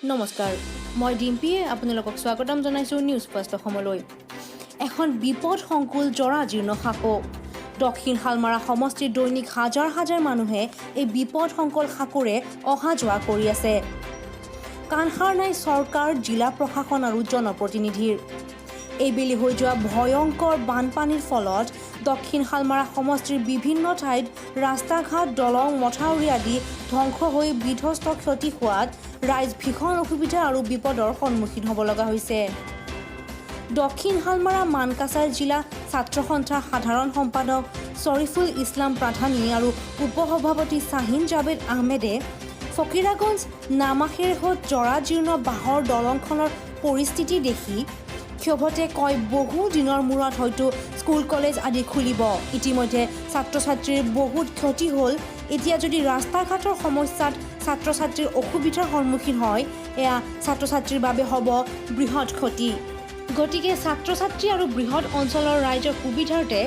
নমস্কাৰ মই ডিম্পিয়ে আপোনালোকক স্বাগতম জনাইছোঁ নিউজ ফাৰ্ষ্ট অসমলৈ এখন বিপদ সংকুল জৰাজীৰ্ণ সাঁকো দক্ষিণ শালমাৰা সমষ্টিৰ দৈনিক হাজাৰ হাজাৰ মানুহে এই বিপদ সংকুল সাঁকোৰে অহা যোৱা কৰি আছে কাণসাৰ নাই চৰকাৰ জিলা প্ৰশাসন আৰু জনপ্ৰতিনিধিৰ এইবেলি হৈ যোৱা ভয়ংকৰ বানপানীৰ ফলত দক্ষিণ শালমাৰা সমষ্টিৰ বিভিন্ন ঠাইত ৰাস্তা ঘাট দলং মথাউৰি আদি ধ্বংস হৈ বিধ্বস্ত ক্ষতি হোৱাত ৰাইজ ভীষণ অসুবিধা আৰু বিপদৰ সন্মুখীন হ'ব লগা হৈছে দক্ষিণ শালমাৰা মানকাছাৰ জিলা ছাত্ৰ সন্থাৰ সাধাৰণ সম্পাদক শৰীফুল ইছলাম প্ৰাধানী আৰু উপসভাপতি শাহিন জাবেদ আহমেদে ফকিৰাগঞ্জ নামাখেৰহত জৰাজীৰ্ণ বাঁহৰ দলংখনৰ পৰিস্থিতি দেখি ক্ষোভতে কয় বহু দিনৰ মূৰত হয়তো স্কুল কলেজ আদি খুলিব ইতিমধ্যে ছাত্ৰ ছাত্ৰীৰ বহুত ক্ষতি হ'ল এতিয়া যদি ৰাস্তা ঘাটৰ সমস্যাত ছাত্ৰ ছাত্ৰীৰ অসুবিধাৰ সন্মুখীন হয় এয়া ছাত্ৰ ছাত্ৰীৰ বাবে হ'ব বৃহৎ ক্ষতি গতিকে ছাত্ৰ ছাত্ৰী আৰু বৃহৎ অঞ্চলৰ ৰাইজৰ সুবিধাৰ্থে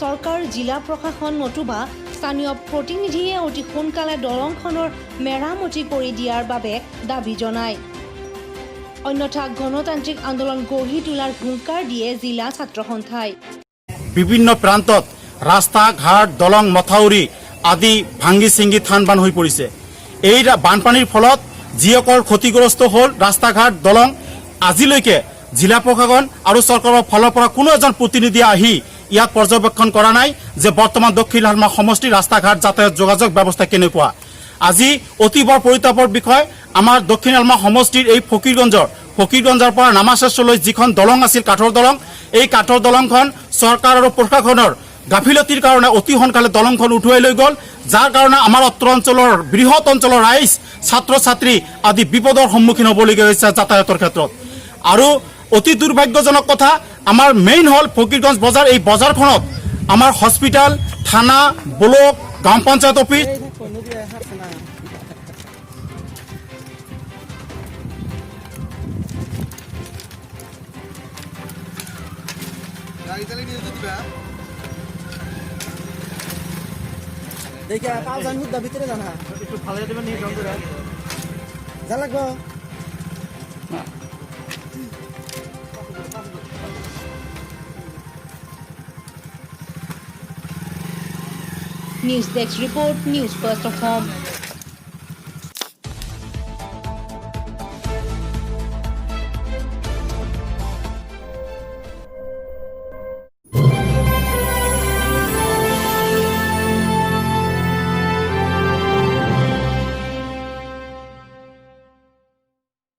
চৰকাৰ জিলা প্ৰশাসন নতুবা স্থানীয় প্ৰতিনিধিয়ে অতি সোনকালে দলংখনৰ মেৰামতি কৰি দিয়াৰ বাবে দাবী জনায় অন্যথা গণতান্ত্ৰিক আন্দোলন গঢ়ি তোলাৰ হুংকাৰ দিয়ে জিলা ছাত্ৰ সন্থাই বিভিন্ন প্ৰান্তত ৰাস্তা ঘাট দলং মথাউৰি আদি ভাঙি চিঙি থান হৈ পৰিছে এই বানপানীৰ ফলত যিসকল ক্ষতিগ্ৰস্ত হ'ল ৰাস্তা ঘাট দলং আজিলৈকে জিলা প্ৰশাসন আৰু চৰকাৰৰ ফালৰ পৰা কোনো এজন প্ৰতিনিধি আহি ইয়াক পৰ্যবেক্ষণ কৰা নাই যে বৰ্তমান দক্ষিণ শালমাৰা সমষ্টিৰ ৰাস্তা ঘাট যাতায়াত যোগাযোগ ব্যৱস্থা কেনেকুৱা আজি অতিবৰ পৰিতাপৰ বিষয় আমাৰ দক্ষিণ শালমাৰা সমষ্টিৰ এই ফকিৰগঞ্জৰ পৰা নামাচেৰলৈ যিখন দলং আছিল কাঠৰ দলং এই কাঠৰ দলংখন চৰকাৰ আৰু প্ৰশাসনৰ গাফিলতিৰ কাৰণে অতি সোনকালে দলংখন উঠুৱাই লৈ গ'ল যাৰ কাৰণে আমাৰ উত্তৰ অঞ্চলৰ বৃহৎ অঞ্চলৰ ৰাইজ ছাত্ৰ ছাত্ৰী আদি বিপদৰ সন্মুখীন হ'বলগীয়া হৈছে যাতায়াতৰ ক্ষেত্ৰত আৰু অতি দুৰ্ভাগ্যজনক কথা আমাৰ মেইন হল ফকিৰগঞ্জ বজাৰ এই বজাৰখনত আমাৰ হস্পিটেল থানা ব্লক গ্ৰাম পঞ্চায়ত অফিচ देखिए पाव जान हुद्दा भितरे जाना একটু ভালো দেবেন নিয়ে গাম করে যা লাগবো news desk report news first Assam